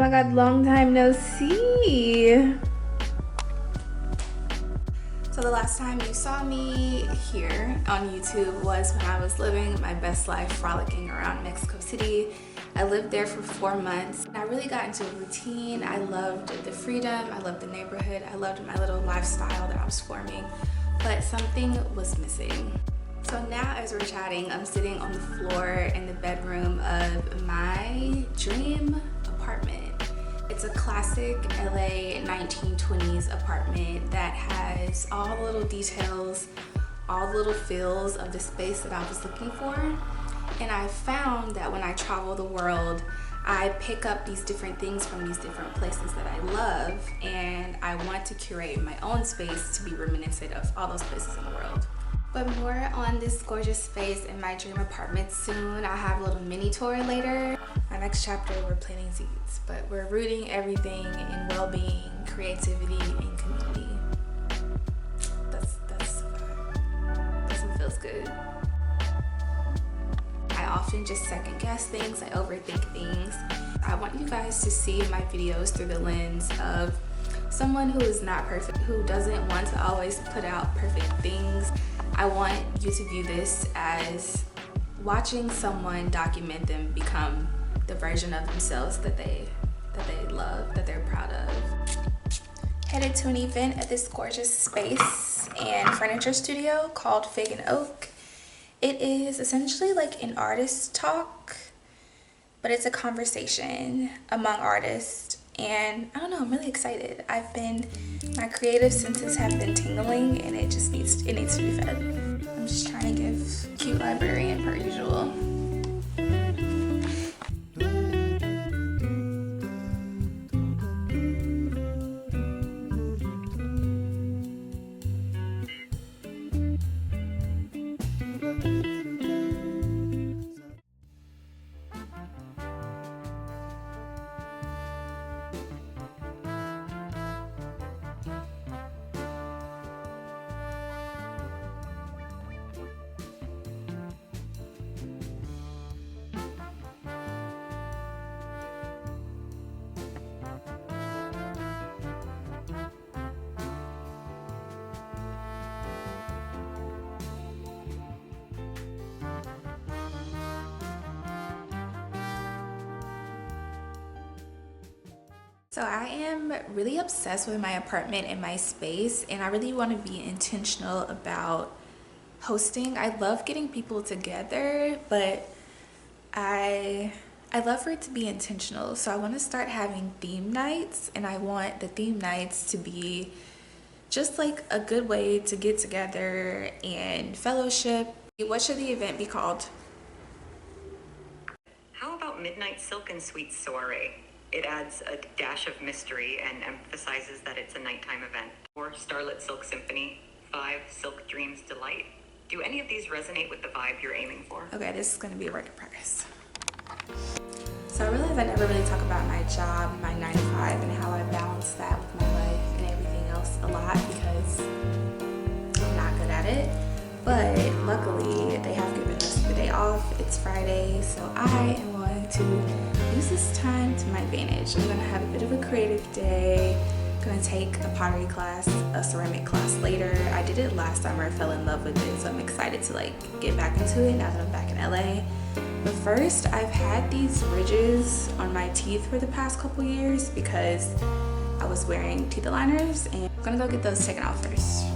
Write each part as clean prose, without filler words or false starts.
my god, long time no see. So the last time you saw me here on YouTube was when I was living my best life frolicking around Mexico City. I lived there for 4 months. I really got into a routine. I loved the freedom, I loved the neighborhood, I loved my little lifestyle that I was forming, but something was missing. So now as we're chatting, I'm sitting on the floor in the bedroom of my dream apartment. It's a classic LA 1920s apartment that has all the little details, all the little feels of the space that I was looking for. And I found that when I travel the world, I pick up these different things from these different places that I love, and I want to curate my own space to be reminiscent of all those places in the world. But more on this gorgeous space in my dream apartment soon. I'll have a little mini tour later. My next chapter, we're planting seeds, but we're rooting everything in well-being, creativity, and community. That's what feels good. I often just second guess things, I overthink things. I want you guys to see my videos through the lens of someone who is not perfect, who doesn't want to always put out perfect things. I want you to view this as watching someone document them become the version of themselves that they love, that they're proud of. Headed to an event at this gorgeous space and furniture studio called Fig and Oak. It is essentially like an artist talk, but it's a conversation among artists. And I don't know, I'm really excited. My creative senses have been tingling, and it needs to be fed. I'm just trying to give cute librarian per usual. So I am really obsessed with my apartment and my space, and I really want to be intentional about hosting. I love getting people together, but I love for it to be intentional. So I want to start having theme nights, and I want the theme nights to be just like a good way to get together and fellowship. What should the event be called? How about Midnight Silk and Sweet Soiree? It adds a dash of mystery and emphasizes that it's a nighttime event. 4, Starlit Silk Symphony. 5, Silk Dreams Delight. Do any of these resonate with the vibe you're aiming for? Okay, this is going to be a work in progress. So I realize I never really talk about my job, my 9 to 5, and how I balance that with my life and everything else a lot because I'm not good at it. But luckily, they have given us the day off. It's Friday, so I am going to use this time to my advantage. I'm going to have a bit of a creative day. I'm going to take a pottery class, a ceramic class later. I did it last summer, I fell in love with it, so I'm excited to get back into it now that I'm back in LA. But first, I've had these ridges on my teeth for the past couple years because I was wearing teeth aligners, and I'm going to go get those taken off first.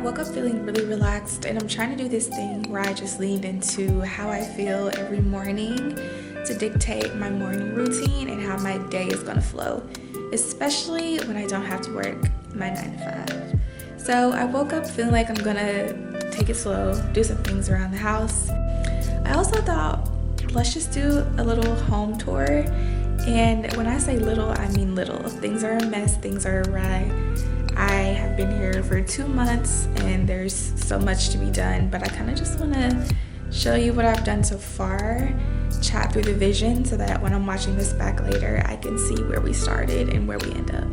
woke up feeling really relaxed, and I'm trying to do this thing where I just leaned into how I feel every morning to dictate my morning routine and how my day is gonna flow, especially when I don't have to work my 9 to 5. So I woke up feeling like I'm gonna take it slow, do some things around the house. I also thought, let's just do a little home tour. And when I say little, I mean little. Things are a mess, things are awry. I have been here for 2 months and there's so much to be done, but I kind of just want to show you what I've done so far, chat through the vision so that when I'm watching this back later, I can see where we started and where we end up.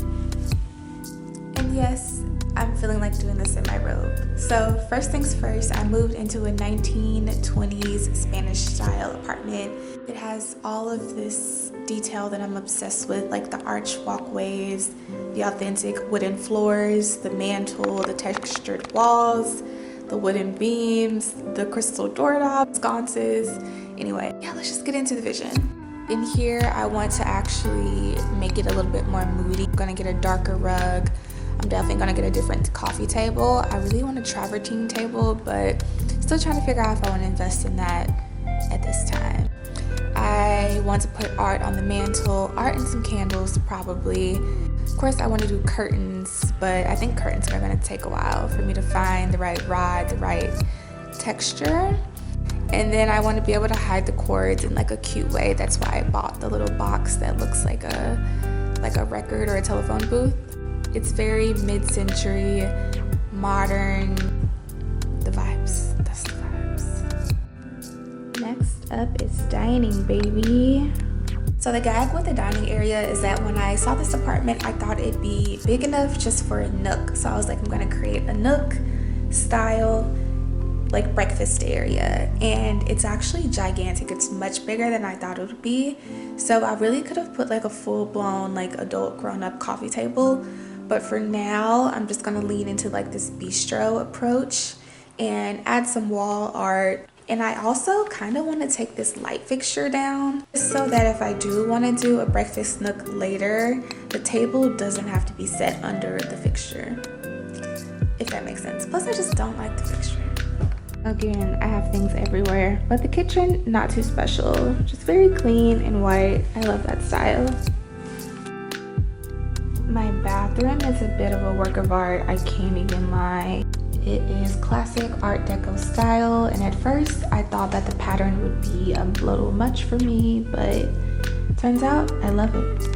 And yes, I'm feeling like doing this in my robe. So first things first, I moved into a 1920s Spanish style apartment. It has all of this detail that I'm obsessed with, like the arch walkways, the authentic wooden floors, the mantle, the textured walls, the wooden beams, the crystal doorknobs, sconces. Anyway, yeah, let's just get into the vision. In here, I want to actually make it a little bit more moody. I'm gonna get a darker rug. I'm definitely gonna get a different coffee table. I really want a travertine table, but still trying to figure out if I want to invest in that at this time. I want to put art on the mantle, art and some candles probably. Of course, I want to do curtains, but I think curtains are going to take a while for me to find the right rod, the right texture. And then I want to be able to hide the cords in like a cute way. That's why I bought the little box that looks like a record or a telephone booth. It's very mid-century, modern, the vibes. That's the vibes. Next up is dining, baby. So the gag with the dining area is that when I saw this apartment, I thought it'd be big enough just for a nook. So I was like, I'm gonna create a nook style, like breakfast area. And it's actually gigantic. It's much bigger than I thought it would be. So I really could have put like a full-blown, like adult grown-up coffee table. But for now, I'm just gonna lean into like this bistro approach and add some wall art. And I also kind of want to take this light fixture down so that if I do want to do a breakfast nook later, the table doesn't have to be set under the fixture, if that makes sense. Plus, I just don't like the fixture. Again, I have things everywhere, but the kitchen, not too special. Just very clean and white. I love that style. My bathroom is a bit of a work of art, I can't even lie. It is classic Art Deco style, and at first I thought that the pattern would be a little much for me, but turns out I love it.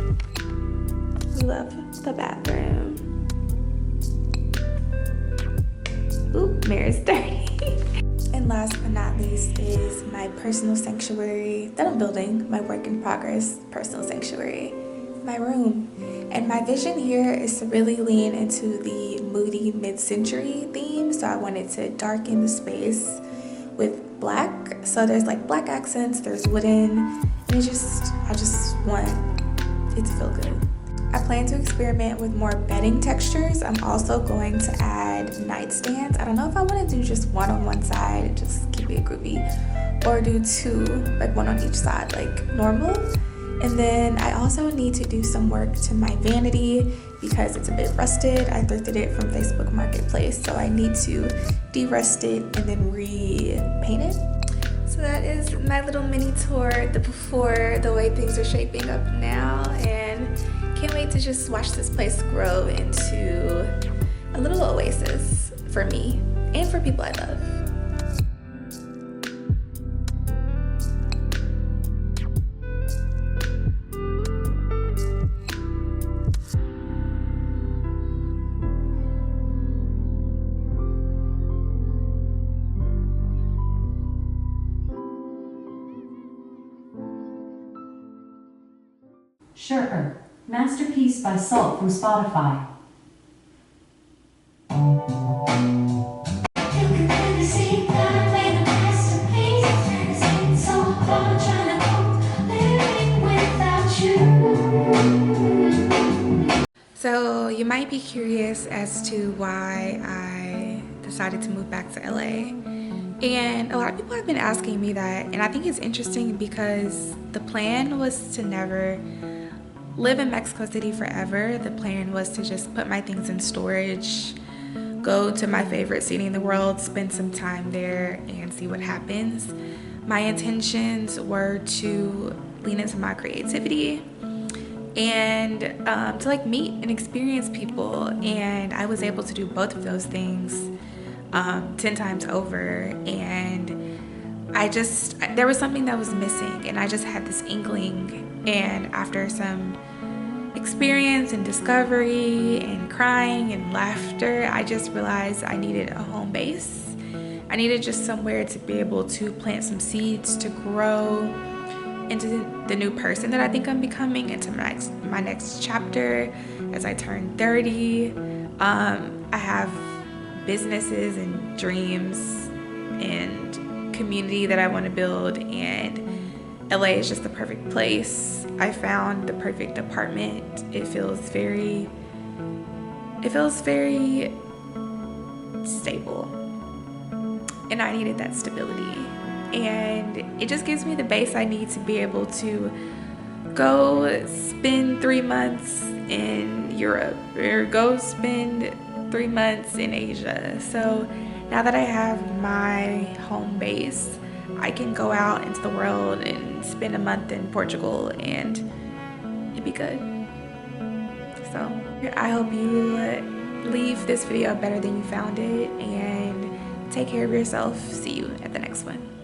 Love the bathroom. Oop, mirror's dirty. And last but not least is my personal sanctuary that I'm building, my work in progress personal sanctuary, my room. And my vision here is to really lean into the moody mid-century theme. So I wanted to darken the space with black. So there's like black accents, there's wooden, and I just want it to feel good. I plan to experiment with more bedding textures. I'm also going to add nightstands. I don't know if I want to do just one on one side and just keep it groovy, or do 2, like one on each side, like normal. And then I also need to do some work to my vanity because it's a bit rusted. I thrifted it from Facebook Marketplace, so I need to de-rust it and then repaint it. So that is my little mini tour, the before, the way things are shaping up now, and can't wait to just watch this place grow into a little oasis for me and for people I love. Sure. Masterpiece by Soul from Spotify. So you might be curious as to why I decided to move back to LA. And a lot of people have been asking me that, and I think it's interesting because the plan was to never live in Mexico City forever. The plan was to just put my things in storage go to my favorite city in the world, spend some time there, and see what happens. My intentions were to lean into my creativity and to like meet and experience people, and I was able to do both of those things 10 times over. And there was something that was missing, and I just had this inkling. And after some experience and discovery and crying and laughter, I just realized I needed a home base. I needed just somewhere to be able to plant some seeds to grow into the new person that I think I'm becoming, into my next chapter as I turn 30. I have businesses and dreams and community that I want to build, and LA is just the perfect place. I found the perfect apartment. It feels very stable, and I needed that stability. And it just gives me the base I need to be able to go spend 3 months in Europe or go spend 3 months in Asia. So now that I have my home base, I can go out into the world and spend a month in Portugal and it'd be good. So I hope you leave this video better than you found it, and take care of yourself. See you at the next one.